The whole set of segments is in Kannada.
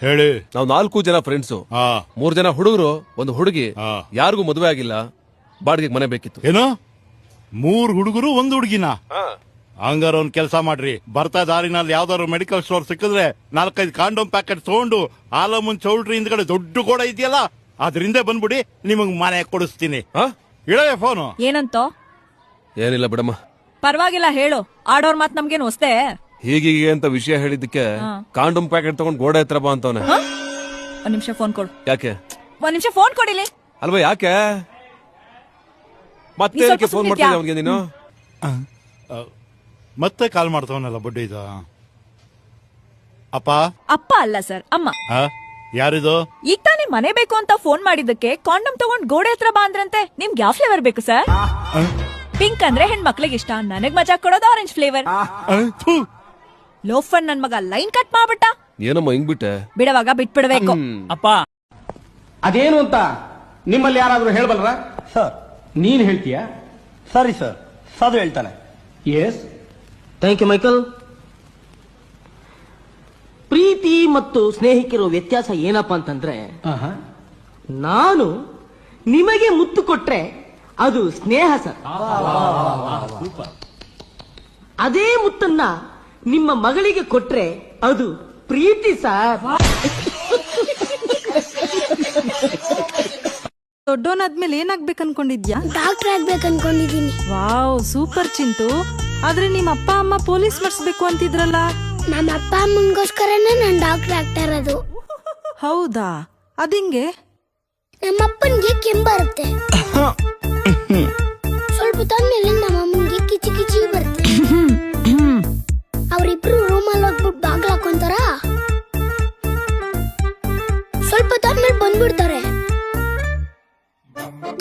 ಹೇಳಿ. ನಾವು 4 ಜನ ಫ್ರೆಂಡ್ಸು, 3 ಜನ ಹುಡುಗರು, 1 ಹುಡುಗಿ, ಯಾರಿಗೂ ಮದುವೆ ಆಗಿಲ್ಲ, ಬಾಡಿಗೆಗೆ ಮನೆ ಬೇಕಿತ್ತು. ಏನು 3 ಹುಡುಗರು 1 ಹುಡುಗಿನ? ಹಂಗಾರ ಒಂದ್ ಕೆಲಸ ಮಾಡ್ರಿ, ಬರ್ತಾ ದಾರಿನಲ್ಲಿ ಯಾವ್ದಾದ್ರು ಮೆಡಿಕಲ್ ಸ್ಟೋರ್ ಸಿಕ್ಕಿದ್ರೆ 4-5 ಕಾಂಡೋಮ್ ಪ್ಯಾಕೆಟ್ ತಗೊಂಡು ಆಲಮುನ್ ಚೌಲ್ಟ್ರಿ ಹಿಂದ್ಗಡೆ ದೊಡ್ಡ ಗೋಡ ಇದೆಯಲ್ಲ ಅದ್ರಿಂದ ಬಂದ್ಬಿಡಿ, ನಿಮಗ್ ಮನೆ ಕೊಡಿಸ್ತೀನಿ. ಇಳವೆ ಫೋನು. ಏನಂತ? ಏನಿಲ್ಲ ಬಿಡಮ್ಮ. ಪರವಾಗಿಲ್ಲ ಹೇಳು, ಆಡೋರ್ ಮಾತ್ ನಮ್ಗೇನು ಹೊಸ್ತೆ? ಹೀಗೀಗೆ ಅಂತ ವಿಷಯ ಹೇಳಿದ್ದಕ್ಕೆ ಕಾಂಡೋಮ್ ಪ್ಯಾಕೆಟ್ ತಗೊಂಡ್ ಗೋಡೆ ಹತ್ರ ಬಾ ಅಂತವನೆ. 1 ನಿಮಿಷ ಫೋನ್ ಕೊಡು. ಯಾಕೆ? 1 ನಿಮಿಷ ಫೋನ್ ಕೊಡಿಲಿ. ಅಲ್ವಾ ಯಾಕೆ ಮತ್ತೆ ಫೋನ್ ಮಾಡ್ತಿದ್ದೆ ಅವನಿಗೆ ನೀನು? ಮತ್ತೆ ಕಾಲ್ ಮಾಡ್ತವನಲ್ಲ ಬಡ್ಡಿ ಇದು. ಅಪ್ಪ ಅಲ್ಲ ಸರ್, ಅಮ್ಮ. ಯಾರಿದು? ಈಗ ತಾನೇ ಮನೆ ಬೇಕು ಅಂತ ಫೋನ್ ಮಾಡಿದ್ದಕ್ಕೆ ಕಾಂಡಮ್ ತಗೊಂಡ್ ಗೋಡೆ ಹತ್ರ ಬಾ ಅಂದ್ರಂತೆ. ನಿಮ್ಗೆ ಯಾವ ಫ್ಲೇವರ್ ಬೇಕು ಸರ್? ಪಿಂಕ್ ಅಂದ್ರೆ ಹೆಣ್ಮಕ್ಳಿಗೆ ಇಷ್ಟ, ನನಗ್ ಮಜಾ ಕೊಡೋದು ಆರೆಂಜ್ ಫ್ಲೇವರ್. ಲೋಫರ್ ನನ್ ಮಗ ಲೈನ್ ಕಟ್ ಮಾಡ್ಬಿಟ್ಟ. ಏನಮ್ಮ ಹಿಂಗ್ ಬಿಟ್ಟೆ? ಬಿಡವಾಗ ಬಿಟ್ಬಿಡ್ಬೇಕು. ಅಪ್ಪ ಅದೇನು ಅಂತ ನಿಮ್ಮಲ್ಲಿ ಯಾರಾದ್ರೂ ಹೇಳ್ಬಲ್ರ? ಸರ್ ನೀನ್ ಹೇಳ್ತೀಯ? ಸಾರಿ ಸರ್, ಸಾಧು ಹೇಳ್ತಾನೆ. Yes, thank you Michael. ಪ್ರೀತಿ ಮತ್ತು ಸ್ನೇಹಿತರು ವ್ಯತ್ಯಾಸ ಏನಪ್ಪಾ ಅಂತಂದ್ರೆ, ನಾನು ನಿಮಗೆ ಮುತ್ತು ಕೊಟ್ರೆ ಅದು ಸ್ನೇಹ ಸರ್. ಅದೇ ಮುತ್ತನ್ನ ನಿಮ್ಮ ಮಗಳಿಗೆ ಕೊಟ್ರೆ ಅದು ಪ್ರೀತಿ ಸರ್. ದೊಡ್ಡೋನಾದ್ಮೇಲೆ ಏನಾಗ್ಬೇಕು ಅನ್ಕೊಂಡಿದ್ಯಾ? ಡಾಕ್ಟರ್ ಆಗ್ಬೇಕು ಅನ್ಕೊಂಡಿದೀನಿ. Wow, super Chintu. ಆದ್ರೆ ನಿಮ್ಮ ಅಪ್ಪ ಅಮ್ಮ ಪೊಲೀಸ್ ಮಾಡಿಸ್ಬೇಕು ಅಂತಿದ್ರಲ್ಲ? ನಮ್ಮ ಅಪ್ಪ ಅಮ್ಮಂಗೋಸ್ಕರನೇ ನಾನು ಡಾಕ್ಟರ್ ಆಗ್ತಾ ಇರೋದು. ಹೌದಾ? ಅದಿಂಗೆ? ನಮ್ಮಪ್ಪನ್ಗೆ ಕೆಮ್ಮು ಬರುತ್ತೆ, ಸ್ವಲ್ಪ ಹೊತ್ತಾದ್ಮೇಲೆ ನಮ್ಮ ಅಮ್ಮನ್ಗೆ ಕಿಚಿ ಕಿಚಿ ಬರುತ್ತೆ. ಅವ್ರಿಬ್ರು ರೂಮಲ್ಲಿ ಹೋಗ್ಬಿಟ್ಟು ಬಾಗ್ಲ ಹಾಕೊಂತಾರ, ಸ್ವಲ್ಪ ಹೊತ್ತಾದ್ಮೇಲೆ ಬಂದ್ಬಿಡ್ತಾರೆ.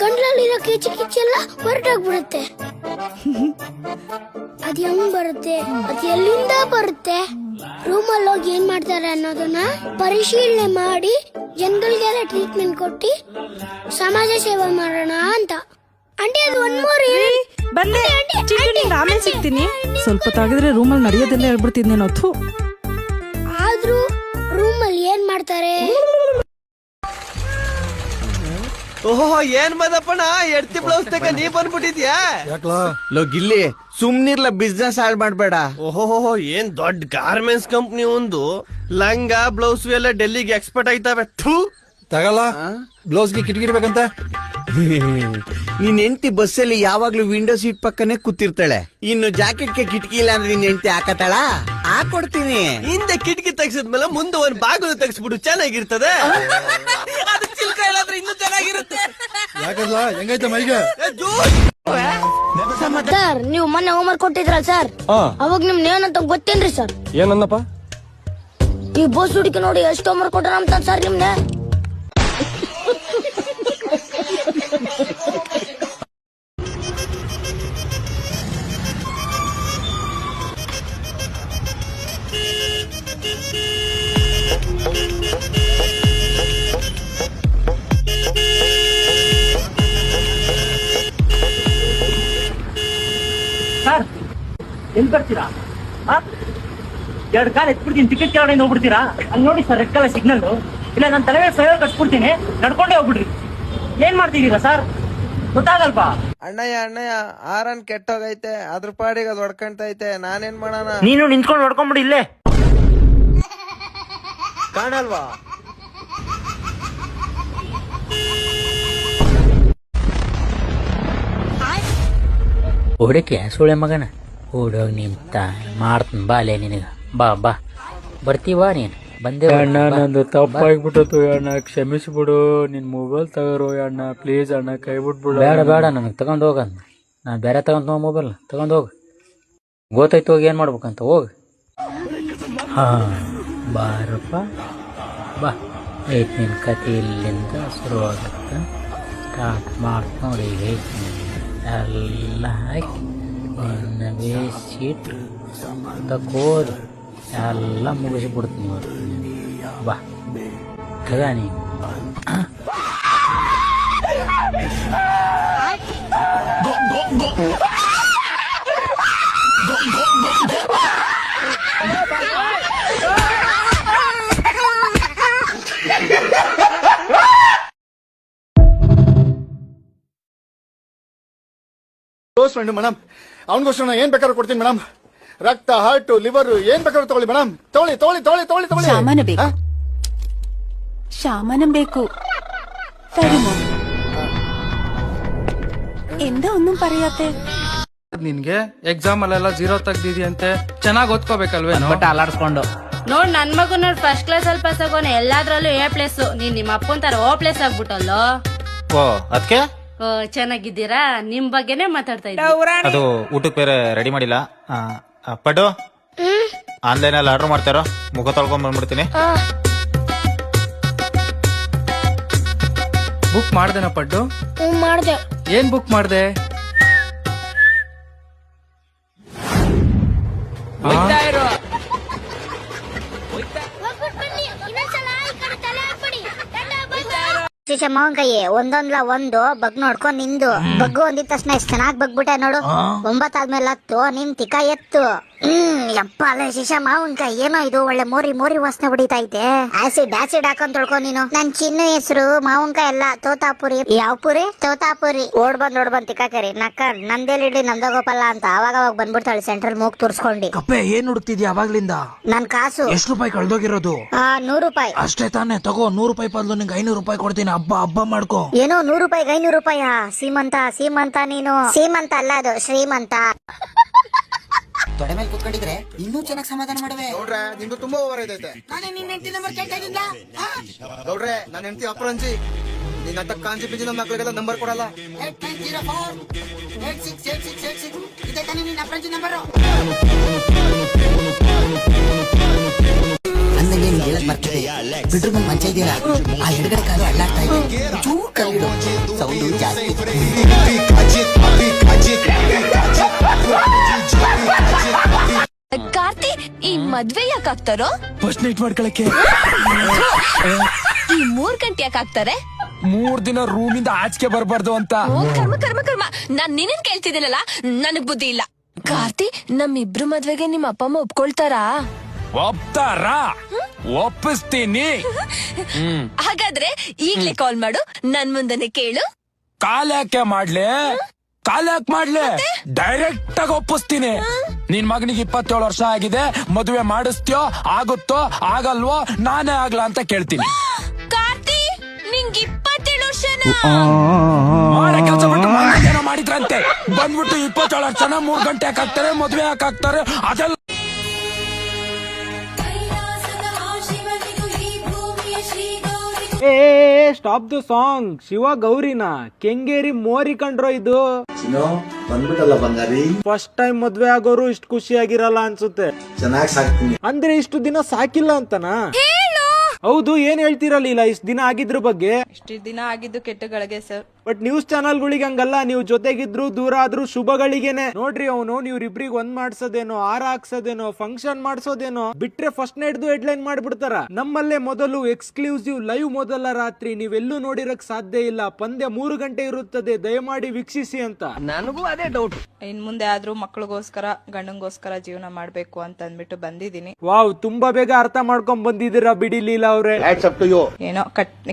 ಗಂಟ್ಲಲ್ಲಿರೋ ಕಿಚಿ ಕಿಚಿ ಎಲ್ಲ ಹೊರಟೋಗ್ಬಿಡುತ್ತೆ. ಅದ್ ಹೆಂಗ್ ಬರುತ್ತೆ, ಅದ್ ಎಲ್ಲಿಂದ ಬರುತ್ತೆ, ರೂಮಲ್ಲಿ ಹೋಗಿ ಏನ್ ಮಾಡ್ತಾರೆ ಅನ್ನೋದನ್ನ ಪರಿಶೀಲನೆ ಮಾಡಿ ಜನಗಳಿಗೆಲ್ಲ ಟ್ರೀಟ್ಮೆಂಟ್ ಕೊಟ್ಟು ಸಮಾಜ ಸೇವೆ ಮಾಡೋಣ ಅಂತ. ಆಂಟಿ ಅದು ಬಂದೆ ಚಿಂಟು, ನಿಂಗೆ ಆಮೇಲೆ ಸಿಗ್ತೀನಿ. ಸ್ವಲ್ಪ ತಾಗಿದ್ರೆ ರೂಮಲ್ಲಿ ನಡೆಯೋದೆಲ್ಲ ಹೇಳ್ಬಿಡ್ತಿದ್ದೆ ನಾವು. ಆದ್ರೂ ರೂಮಲ್ಲಿ ಏನ್ ಮಾಡ್ತಾರೆ? ಓಹೋ, ಏನ್ ಮದಪ್ಪಣ್ಣ, ಎಡ್ತಿ ಬ್ಲೌಸ್ ತಕ ನೀ ಬಂದ್ಬಿಟ್ಟಿದ್ಯಾ? ಲೋ ಗಿಲ್ಲಿ, ಸುಮ್ನಿರ್ಲ, ಬಿಸ್ನೆಸ್ ಹಾಳ್ ಮಾಡ್ಬೇಡ. ಓಹೋ, ಏನ್ ದೊಡ್ಡ ಗಾರ್ಮೆಂಟ್ಸ್ ಕಂಪ್ನಿ ಒಂದು ಲಂಗ ಬ್ಲೌಸ್ ಎಲ್ಲ ಡೆಲ್ಲಿಗೆ ಎಕ್ಸ್ಪರ್ಟ್ ಆಯ್ತಾವೆ. ತಗಲ್ಲ, ಬ್ಲೌಸ್ಗೆ ಕಿಟಕಿ ಇರ್ಬೇಕಂತ. ನಿನ್ ಹೆಂಡತಿ ಬಸ್ಸಲ್ಲಿ ಯಾವಾಗ್ಲೂ ವಿಂಡೋ ಸೀಟ್ ಪಕ್ಕನೆ ಕೂತಿರ್ತಾಳೆ. ಇನ್ನು ಜಾಕೆಟ್ಗೆ ಕಿಟಕಿ ಇಲ್ಲ ಅಂದ್ರೆ ನಿನ್ ಹೆಂಡತಿ ಹಾಕತಾಳ? ಹಾಕೊಡ್ತೀನಿ. ಹಿಂದೆ ಕಿಟಕಿ ತೆಗ್ಸಿದ್ಮೇಲೆ ಮುಂದೆ ಒಂದ್ ಬಾಗಿಲು ತೆಗ್ಸ್ಬಿಡು, ಚೆನ್ನಾಗಿರ್ತದೆ. ಚಿಲ್ಕ ಇಲ್ಲಾಂದ್ರೆ ಇನ್ನೂ ಚೆನ್ನಾಗಿರುತ್ತೆ. ಯಾಕಲ್ಲ, ಹೆಂಗೈತೆ ಮೈಗೆ? ಸರ್, ನೀವು ಮೊನ್ನೆ ಹೋಮ್ವರ್ಕ್ ಕೊಟ್ಟಿದ್ರಲ್ಲ ಸರ್, ಅವಾಗ ನಿಮ್ನ ಏನಂತ ಗೊತ್ತೇನ್ರಿ ಸರ್? ಏನನ್ನಪ್ಪ? ಈ ಬೋಸ್ ಹುಡುಕಿ ನೋಡಿ ಎಷ್ಟು ಹೋಮ್ವರ್ಕ್ ಕೊಟ್ಟಾರ ಅಂತ ಸರ್ ನಿಮ್ನೆ. ಸರ್, ಎಲ್ಲಿ ಬರ್ತೀರಾ? 2 ಕಾಲ್ ಎತ್ಬಿಡ್ತೀನಿ, ಟಿಕೆಟ್ ಕೆಳಗಡೆ ಹೋಗ್ಬಿಡ್ತೀರಾ? ಅಲ್ಲಿ ನೋಡಿ ಸರ್, ರೆಡ್ ಕಲರ್ ಸಿಗ್ನಲ್. ಇಲ್ಲ ನನ್ನ ತಲೆ ಮೇಲೆ ಫೈರ್ ಕಟ್ಸ್ಬಿಡ್ತೀನಿ, ನಡ್ಕೊಂಡೇ ಹೋಗ್ಬಿಡ್ರಿ. ಏನ್ ಮಾಡ್ತಿದ್ದೀರಾ ಸರ್? ಗೊತ್ತಾಗಲ್ವಾ? ಅಣ್ಣಯ್ಯ ಆರನ್ ಕೆಟ್ಟೋಗೈತೆ, ಅದ್ರ ಪಾಡಿಗೆ ಅದು ಹೊಡ್ಕೊಂತೈತೆ, ನಾನೇನ್ ಮಾಡೋಣ? ನೀನು ನಿಂತ್ಕೊಂಡು ಹೊಡ್ಕೊಂಡ್ಬಿಡಿ ಇಲ್ಲೇ. ಕಾಣಲ್ವಾ? ಓಡಕ್ಕೆ ಸುಳೆ ಮಗನ ಓಡೋಗಿ ನಿಂತ ಮಾಡ್ತೀನಿ ಬಾಲೆ ನಿನಗ. ಬಾ ಬಾ ಬರ್ತೀವಾ ನೀನು? ಬಂದೆ ಅಣ್ಣ, ನಂದು ತಪ್ಪಾಗ್ಬಿಟ್ಟು ಅಣ್ಣ, ಕ್ಷಮಿಸ್ಬಿಡು. ನಿನ್ ಮೊಬೈಲ್ ತಗೋರು ಅಣ್ಣ, ಪ್ಲೀಸ್ ಅಣ್ಣ, ಕೈ ಬಿಟ್ಬಿಡು. ಬೇಡ ನನಗೆ ತಗೊಂಡ್ ಹೋಗಂದ. ನಾನು ಬೇರೆ ತಗೊಂತ ಮೊಬೈಲ್ ತಗೊಂಡ್ ಹೋಗ. ಗೊತ್ತಾಯ್ತು, ಹೋಗಿ ಏನ್ ಮಾಡ್ಬೇಕಂತ ಹೋಗ. ಹಾ ಬಾರಪ್ಪ ಬಾ. ಐತ್ ನಿನ್ ಕತೆ ಇಲ್ಲಿಂದ ಶುರುವಾಗುತ್ತೆ. ಸ್ಟಾರ್ಟ್ ಮಾಡ್ತ ನೋಡಿ. ಎಲ್ಲ ಹಾಕಿ ಒಣವೇ ಸೀಟ್ ತಕೋದು ಎಲ್ಲ ಮುಗಿಸ್ಬಿಡ್ತೀನಿ ಇವತ್ತು. ಬಾ ತಗ ನೀನು. Close friend madam. ಅವನಿಗೋಸ್ಕರ ನಾನು ಏನ್ ಬೇಕಾದ್ರೂ ಕೊಡ್ತೀನಿ ಮೇಡಮ್. ರಕ್ತ, ಹಾರ್ಟ್, ಲಿವರ್ ಏನ್ ಬೇಕಾದ್ರೂ ತಗೊಳ್ಳಿ ಮೇಡಮ್. ತಗೊಳ್ಳಿ ತಗೊಳ್ಳಿ ತಗೊಳ್ಳಿ ತಗೊಳ್ಳಿ ತಗೊಳ್ಳಿ. ಶಾಮನ ಬೇಕು, ಶಾಮನ ಬೇಕು. തരുമോ? എന്താ ഒന്നും പറയാത്തെ? ನಿನ್ಗೆ ಎಕ್ಸಾಮ್ ಅಲ್ಲೆಲ್ಲ 0 ತೆಗ್ದಿದ್ಯಂತೆ, ಚೆನ್ನಾಗ್ ಓದ್ಕೋಬೇಕಲ್ವೇ? ಬಟ್ ಅಲಾಡ್ಸ್ಕೊಂಡು ನೋಡ್ ನನ್ ಮಗು ನೋಡ್ ಫಸ್ಟ್ ಕ್ಲಾಸ್ ಅಲ್ಲಿ ಪಾಸ್ ಆಗೋನೆ, ಎಲ್ಲಾದ್ರಲ್ಲೂ A+ ನೀನ್ ನಿಮ್ಮ ಅಪ್ಪನ್ ತರ O+ ಆಗ್ಬಿಟ್ಟಲ್ಲೋ. ಓ ಅದಕ್ಕೆ ಚೆನ್ನಾಗಿದ್ದೀರಾ? ನಿಮ್ ಬಗ್ಗೆನೇ ಮಾತಾಡ್ತಾ ಇದ್ದೀನಿ. ಅದು ಊಟಕ್ಕೆ ಬೇರೆ ರೆಡಿ ಮಾಡಿಲ್ಲ. ಪಡ್ಡು ಆನ್ಲೈನ್ ಅಲ್ಲಿ ಆರ್ಡರ್ ಮಾಡ್ತಾರೋ, ಮುಖ ತೊಳ್ಕೊಂಡ್ ಬಂದ್ಬಿಡ್ತೀನಿ. ಬುಕ್ ಮಾಡ್ದೇನ ಪಡ್ಡು? ಮಾಡ್ದೆ. ಏನ್ ಬುಕ್ ಮಾಡ್ದೆ? ಮಾವನ್ ಕೈ ಒಂದೊಂದ್ಲ ಒಂದು ಬಗ್ ನೋಡ್ಕೊಂಡ್ ನಿಂದು ಬಗ್ಗು ಒಂದಿದ ತಕ್ಷಣ ಎಷ್ಟ್ ಚೆನ್ನಾಗ್ ಬಗ್ಬಿಟ್ಟೆ ನೋಡು. 9 ಆದ್ಮೇಲೆ 10 ನಿನ್ ತಿಕ್ಕ ಎತ್ತು. ಯಪ್ಪ ಅಲ್ಲ ಶಿಶ ಮಾವನ್ ಕೈ ಏನೋ ಇದು ಒಳ್ಳೆ ಮೋರಿ ವಾಸನೆ ಹೊಡಿತೈತೆ. ಆಸಿಡ್ ಹಾಕೊಂಡ್ ತೊಳ್ಕೊ ನೀನು. ನನ್ ಚಿನ್ನು ಹೆಸರು ಮಾವನ್ ಕೈ ಎಲ್ಲ ತೋತಾಪುರಿ. ಯಾವ ಪುರಿ? ತೋತಾಪುರಿ. ಓಡ್ ಬಂದ್ ತಿಕ್ಕಾಕರಿ ನಕ್ಕ ನಂದೇಲಿಡ್ಲಿ ನಂದಗೋಪಲ್ಲ ಅಂತ ಅವಾಗ ಬಂದ್ಬಿಡ್ತಾಳೆ ಸೆಂಟ್ರಲ್ ಮೂಗ್ ತೋರ್ಸ್ಕೊಂಡಿ. ಕಪ್ಪೆ ಏನ್ ಹುಡುಕ್ತಿದ್ಯಾ ಅವಾಗ್ಲಿಂದ? ನನ್ ಕಾಸು. ಎಷ್ಟು ರೂಪಾಯಿ ಕಳ್ದೋಗಿರೋದು? 100 ರೂಪಾಯಿ ಅಷ್ಟೇ ತಾನೇ? ತಗೋ 100 ರೂಪಾಯಿ ಬದಲು ನಿಂಗೆ 500 ರೂಪಾಯಿ ಕೊಡ್ತೀನಿ. ಹಬ್ಬ ಮಾಡ್ಕೋ. ಏನೋ 100 ರೂಪಾಯಿ 500 ರೂಪಾಯಿ? ಸೀಮಂತ ನೀನು. ಸೀಮಂತ ಅಲ್ಲ ಅದು ಶ್ರೀಮಂತ. ತೊಡೆ ಮೇಲೆ ಕೂತ್ಕೊಂಡಿದ್ರೆ ಇನ್ನೂ ಚೆನ್ನಾಗಿ ಸಮಾಧಾನ ಮಾಡುವೆ. ನೋಡ್ರೆ ನಿಮ್ದು ತುಂಬಾ ಓವರ್ ಐತೆ. ನಾನೇ ನಿನ್ನ ಹೆಂಡತಿ ನಂಬರ್ ಕೇಳ್ತಿದ್ದ. ನೋಡ್ರೆ ನನ್ನ ಹೆಂಡತಿ ಅಪರಂಜಿ. ನಿನ್ನ ಕಾಂಜಿ ಪಿಂಜಿ ನಮ್ಮ ಮಕ್ಕಳಿಗೆಲ್ಲ ನಂಬರ್ ಕೊಡಲ್ಲ. 8904868686 ಇದೇ ತಾನೇ ನಿನ್ನ ಅಪರಂಜಿ ನಂಬರು. ಅಂದಂಗೆ ನೀನು ಹೇಳಕ್ ಬರ್ತಿದೆ. ಬಿಡ್ರು ಮೇಲೆ ಮಂಚ ಇದೆಯಲ್ಲ, ಆ ಎಡಗಡೆ ಕಾಲು ಅಲ್ಲಾಡ್ತಾ ಇದೆ. ಚೂರು ಕಲ್ಲಿಡು, ಸೌಂಡು ಜಾಸ್ತಿ. ಕಾರ್ತಿ, ಈ ಮದ್ವೆ ಯಾಕೆ ಆಗ್ತಾರೋ? ಫಸ್ಟ್ ನೈಟ್ ಮಾಡ್ಕೊಳಕ್ಕೆ. ಈ 3 ಗಂಟೆ ಯಾಕೆ ಆಗ್ತಾರೆ? 3 ದಿನ ರೂಮಿಂದ ಆಚೆಗೆ ಬರ್ಬಾರ್ದು ಅಂತ. ಕರ್ಮ ನಾನ್ ನಿನ್ನ ಕೇಳ್ತಿದ್ದೀನಲ್ಲ, ನನಗ್ ಬುದ್ಧಿ ಇಲ್ಲ. ಕಾರ್ತಿ, ನಮ್ಮಿಬ್ರು ಮದ್ವೆಗೆ ನಿಮ್ಮ ಅಪ್ಪ ಅಮ್ಮ ಒಪ್ಕೊಳ್ತಾರಾ? ಒಪ್ತಾರಾ? ಒಪ್ಪಿಸ್ತೀನಿ. ಹಾಗಾದ್ರೆ ಈಗ್ಲೇ ಕಾಲ್ ಮಾಡು, ನನ್ ಮುಂದನೆ ಕೇಳು. ಕಾಲ್ ಯಾಕೆ ಮಾಡ್ಲಿ? ಡೈರೆಕ್ಟ್ ಆಗಿ ಒಪ್ಪಿಸ್ತೀನಿ. ನಿನ್ ಮಗನಿಗೆ 27 ವರ್ಷ ಆಗಿದೆ, ಮದುವೆ ಮಾಡಿಸ್ತೀಯೋ, ಆಗುತ್ತೋ ಆಗಲ್ವೋ, ನಾನೇ ಆಗ್ಲಾ ಅಂತ ಕೇಳ್ತೀನಿ. ಕಾರ್ತಿ, ನಿಂಗ್ 27 ವರ್ಷನ? ಕೆಲಸ ಬಿಟ್ಟು ಮಾಡಿದ್ರಂತೆ. ಬಂದ್ಬಿಟ್ಟು 27 ವರ್ಷನ 3 ಗಂಟೆ ಹಾಕ್ತಾರೆ, ಮದುವೆ ಹಾಕ್ತಾರೆ. ಅದೆಲ್ಲ ಸ್ಟಾಪ್ ದ ಸಾಂಗ್. ಶಿವ ಗೌರಿನ ಕೆಂಗೇರಿ ಮೋರಿ ಕಂಡ್ರೋ ಇದು. ಬಂದ್ಬಿಟ್ಟಲ್ಲ ಬಂಗಾರಿ. ಫಸ್ಟ್ ಟೈಮ್ ಮದ್ವೆ ಆಗೋರು ಇಷ್ಟು ಖುಷಿಯಾಗಿರಲ್ಲ ಅನ್ಸುತ್ತೆ. ಚೆನ್ನಾಗಿ ಸಾಕ್ತೀನಿ ಅಂದ್ರೆ ಇಷ್ಟು ದಿನ ಸಾಕಿಲ್ಲ ಅಂತನಾ? ಹೌದು, ಏನ್ ಹೇಳ್ತಿರಲಿಲ್ಲ ಇಷ್ಟು ದಿನ ಆಗಿದ್ರ ಬಗ್ಗೆ? ಇಷ್ಟು ದಿನ ಆಗಿದ್ದು ಕೆಟ್ಟಗಳಿಗೆ ಸರ್. ಬಟ್ ನ್ಯೂಸ್ ಚಾನಲ್ಗಳಿಗೆ ಹಂಗಲ್ಲ, ನೀವು ಜೊತೆಗಿದ್ರು ದೂರ ಆದ್ರೂ ಶುಭಗಳಿಗೇನೆ. ನೋಡ್ರಿ, ಅವನು ನೀವ್ರಿಬ್ರಿಗೆ ಒಂದ್ ಮಾಡ್ಸೋದೇನೋ, ಹಾರ ಹಾಕ್ಸೋದೇನೋ, ಫಂಕ್ಷನ್ ಮಾಡ್ಸೋದೇನೋ ಬಿಟ್ರೆ ಫಸ್ಟ್ ನೈಟ್ದು ಹೆಡ್ಲೈನ್ ಮಾಡ್ಬಿಡ್ತಾರ. ನಮ್ಮಲ್ಲೇ ಮೊದಲು ಎಕ್ಸ್ಕ್ಲೂಸಿವ್ ಲೈವ್ ಮೊದಲ ರಾತ್ರಿ, ನೀವೆಲ್ಲೂ ನೋಡಿರಕ್ ಸಾಧ್ಯ ಇಲ್ಲ. ಪಂದ್ಯ 3 ಗಂಟೆ ಇರುತ್ತದೆ, ದಯಮಾಡಿ ವೀಕ್ಷಿಸಿ ಅಂತ. ನನಗೂ ಅದೇ ಡೌಟ್. ಇನ್ ಮುಂದೆ ಆದ್ರೂ ಮಕ್ಳಿಗೋಸ್ಕರ ಗಂಡಂಗೋಸ್ಕರ ಜೀವನ ಮಾಡ್ಬೇಕು ಅಂತ ಅಂದ್ಬಿಟ್ಟು ಬಂದಿದ್ದೀನಿ. ವಾವ್, ತುಂಬಾ ಬೇಗ ಅರ್ಥ ಮಾಡ್ಕೊಂಡ್ ಬಂದಿದ್ದೀರಾ ಬಿಡಿ ಲೀಲಾ ಅವ್ರೆ. ಏನೋ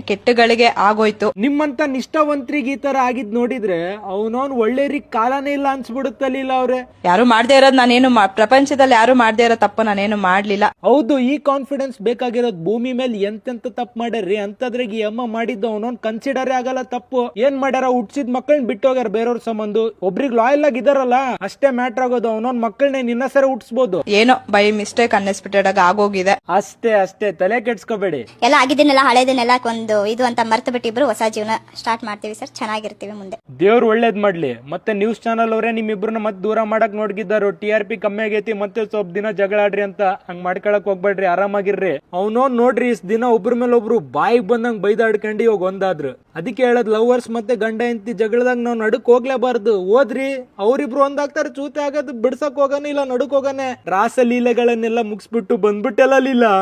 ಕೆಟ್ಟಗಳಿಗೆ ಆಗೋಯ್ತು. ನಿಮ್ಮಂತ ನಿಷ್ಠಾವಂತ್ರಿಗೆ ಈ ತರ ಆಗಿದ್ ನೋಡಿದ್ರೆ ಅವನವನ್ ಒಳ್ಳೆಯವ್ರಿಗೆ ಕಾಲನೇ ಇಲ್ಲ ಅನ್ಸ್ಬಿಡುತ್ತ ಲೀಲಾ ಅವ್ರೆ. ಯಾರು ಮಾಡದೇ ಇರೋದ್ ನಾನೇನು ಪ್ರಪಂಚದಲ್ಲಿ ಯಾರು ಮಾಡದೇ ಇರೋ ತಪ್ಪು ನಾನೇನು ಮಾಡ್ಲಿಲ್ಲ. ಹೌದು, ಈ ಕಾನ್ಫಿಡೆನ್ಸ್ ಬೇಕಾಗಿರೋದು. ಭೂಮಿ ಮೇಲೆ ಎಂತೆಂತ ತಪ್ಪು ಮಾಡ್ಯಾರ್ರಿ, ಅಂತದ್ರಾಗ ಈ ಅಮ್ಮ ಮಾಡಿದ್ದು ಅವನವನ್ ಕನ್ಸಿಡರೇ ಆಗಲ್ಲ ತಪ್ಪು. ಏನ್ ಮಾಡ್ಯಾರ, ಹುಟ್ಸಿದ್ ಮಕ್ಕಳನ್ನ ಬಿಟ್ಟು ಹೋಗ್ಯಾರ ಬೇರೆಯವ್ರ ಸಂಬಂಧ. ಒಬ್ರಿಗೆ ಲಾಯಲ್ ಆಗಿದಾರಲ್ಲ ಅಷ್ಟೇ ಮ್ಯಾಟ್ರ್ ಆಗೋದು. ಅವನವನ್ ಮಕ್ಕಳನ್ನ ನಿನ್ನ ಸರ ಹುಟ್ಸ್ಬೋದು. ಏನೋ ಬೈ ಮಿಸ್ಟೇಕ್ ಅನ್ಎಕ್ಸ್ಪೆಕ್ಟೆಡ್ ಆಗಿ ಆಗೋಗಿದೆ. ಅಷ್ಟೇ ತಲೆ ಕೆಡ್ಸ್ಕೋಬೇಡಿ. ಎಲ್ಲ ಆಗಿದ್ದನ್ನೆಲ್ಲ ಹಳೇದನ್ನೆಲ್ಲ ಒಂದು ಇದು ಅಂತ ಮರ್ತು ಬಿಟ್ಟು ಇಬ್ರು ಹೊಸ ಜೀವನ ಸ್ಟಾರ್ಟ್ ಮಾಡ್ತೀವಿ ಸರ್. ಚೆನ್ನಾಗಿರ್ತೀವಿ ಮುಂದೆ. ದೇವ್ರು ಒಳ್ಳೇದ್ ಮಾಡ್ಲಿ. ಮತ್ತೆ ನ್ಯೂಸ್ ಚಾನಲ್ ಅವರೇ ನಿಮ್ಮಿಬ್ರನ್ನ ಮತ್ತೆ ದೂರ ಮಾಡಕ್ ನೋಡ್ಗಿದ್ದಾರು. TRP ಕಮ್ಮಿ ಆಗೈತಿ, ಮತ್ತೆ ಸ್ವಲ್ಪ ದಿನ ಜಗಳ ಆಡ್ರಿ ಅಂತ. ಹಂಗ್ ಮಾಡ್ಕೊಳಕ್ ಹೋಗ್ಬೇಡ್ರಿ, ಆರಾಮಾಗಿರ್ರಿ. ಅವನೋ ನೋಡ್ರಿ ಇಷ್ಟ ದಿನ ಒಬ್ರ ಮೇಲೆ ಒಬ್ರು ಬಾಯಿಗೆ ಬಂದಂಗ್ ಬೈದಾಡ್ಕೊಂಡು ಇವಾಗ ಒಂದಾದ್ರು. ಅದಕ್ಕೆ ಹೇಳದ್, ಲವರ್ಸ್ ಮತ್ತೆ ಗಂಡ ಹೆಂಡತಿ ಜಗಳದಾಗ ನಾವ್ ನಡುಕ್ ಹೋಗ್ಲೇಬಾರ್ದು. ಹೋದ್ರಿ ಅವ್ರಿಬ್ರು ಒಂದಾಗ್ತಾರೆ, ಚೂತೆ ಆಗೋದು ಬಿಡ್ಸಕ್ ಹೋಗಾನೆ ಇಲ್ಲ, ನಡುಕ್ ಹೋಗಾನೆ. ರಾಸಲೀಲೆಗಳನ್ನೆಲ್ಲ ಮುಗಿಸ್ಬಿಟ್ಟು ಬಂದ್ಬಿಟ್ಟೆಲ್ಲ ಲೀಲಾ.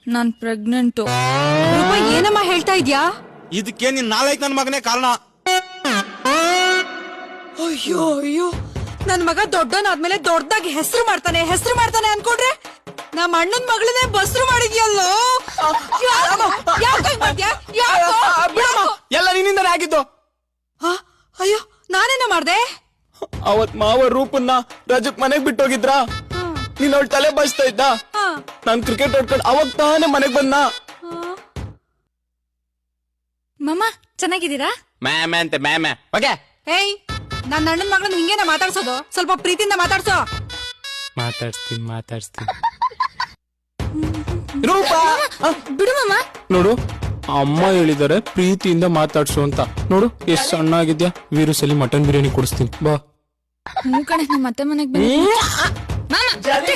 ನಾನ್ ಪ್ರೆಗ್ನೆಂಟು. ಏನಮ್ಮ ಹೇಳ್ತಾ ಇದ್ಯಾ? ಇದಕ್ಕೆ ನಿನ್ 4 ನನ್ ಮಗನೇ ಕಾರಣ. ಅಯ್ಯೋ, ನನ್ ಮಗ ದೊಡ್ಡವನಾದ್ಮೇಲೆ ದೊಡ್ಡದಾಗಿ ಹೆಸರು ಮಾಡ್ತಾನೆ ಅನ್ಕೊಂಡ್ರೆ ನಮ್ಮ ಅಣ್ಣನ್ ಮಗಳನ್ನೇ ಬಸ್ರು ಮಾಡಿದ್ಯಲ್ಲೋ. ಎಲ್ಲ ನಿನ್ನಿಂದನೇ ಆಗಿದ್ದು. ಅಯ್ಯೋ ನಾನೇನ ಮಾಡ್ದೆ? ಅವತ್ ಮಾವ ರೂಪನ್ನ ರಜಕ್ ಮನೆಗ್ ಬಿಟ್ಟೋಗಿದ್ರಾ? ನೀನ್ ಅವಳ ತಲೆ ಬಚ್ತಾ ಇದ್ದ. ನಾನ್ ಕ್ರಿಕೆಟ್ ಆಡ್ಕೊಂಡು ಅವಾಗ ತಾನೇ ಮನೆಗ್ ಬಂದ. ಮಮ್ಮ ಚೆನ್ನಾಗಿದ್ದೀರಾ? ಮ್ಯಾಮ್ ಅಂತೆ ಮ್ಯಾಮ್. ಓಕೆ ಏಯ್ ನನ್ನ ಅಣ್ಣನ ಮಗಳನ್ನ ಹಿಂಗೇನ ಮಾತಾಡ್ಸೋದು? ಸ್ವಲ್ಪ ಪ್ರೀತಿಯಿಂದ ಮಾತಾಡ್ಸೋ. ಮಾತಾಡ್ಸ್ತೀನಿ. ರೂಪ ಬಿಡು ಮಮ್ಮ. ನೋಡು ಅಮ್ಮ ಹೇಳಿದಾರೆ ಪ್ರೀತಿಯಿಂದ ಮಾತಾಡ್ಸು ಅಂತ. ನೋಡು ಎಷ್ಟ್ ಸಣ್ಣ ಆಗಿದ್ಯಾ. ವೀರುಸಲಿ ಮಟನ್ ಬಿರಿಯಾನಿ ಕೊಡಿಸ್ತೀನಿ ಬಾ. ಕಣೆ ನಮ್ಮ ಅತ್ತೆ ಮನೆಗ್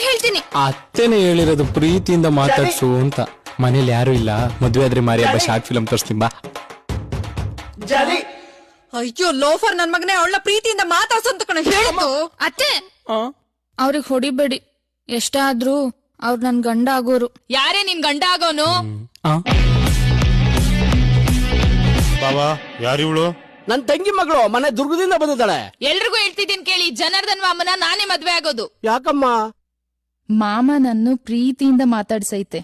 ಹೇಳ್ತೀನಿ. ಅತ್ತೆನೆ ಹೇಳಿರೋದು ಪ್ರೀತಿಯಿಂದ ಮಾತಾಡ್ಸು ಅಂತ. ಮನೇಲಿ ಯಾರು ಇಲ್ಲ, ಮದ್ವೆ ಆದ್ರೆ ಮಾರಿ ಹಬ್ಬ ಶಾರ್ಟ್ ಫಿಲ್ಮ್ ತೋರಿಸ್ತೀನಿ ಬಾ. ಅಯ್ಯೋ ಲೋಫರ್ ನನ್ ಮಗನೇ ಅವಳ ಪ್ರೀತಿಯಿಂದ ಮಾತಾಡ್ಸು ಅಂತ ಕಣ ಹೇಳಿದ್ದು. ಅತ್ತೆ ಅವ್ರಿಗೆ ಹೊಡಿಬೇಡಿ, ಎಷ್ಟಾದ್ರೂ ಅವ್ರು ನನ್ ಗಂಡ ಆಗೋರು. ಯಾರೇ ನಿನ್ ಗಂಡ ಆಗೋನು? ಬಾಬಾ ಯಾರಿವಳು? ನನ್ ತಂಗಿ ಮಗಳು ಮನೆ ದುರ್ಗದಿಂದ ಬಂದಿದ್ದಾಳೆ. ಎಲ್ರಿಗೂ ಹೇಳ್ತಿದ್ದೀನಿ ಕೇಳಿ, ಜನಾರ್ದನ್ ಮಾಮನ ನಾನೇ ಮದ್ವೆ ಆಗೋದು. ಯಾಕಮ್ಮ? ಮಾಮ ನನ್ನ ಪ್ರೀತಿಯಿಂದ ಮಾತಾಡ್ಸೈತೆ.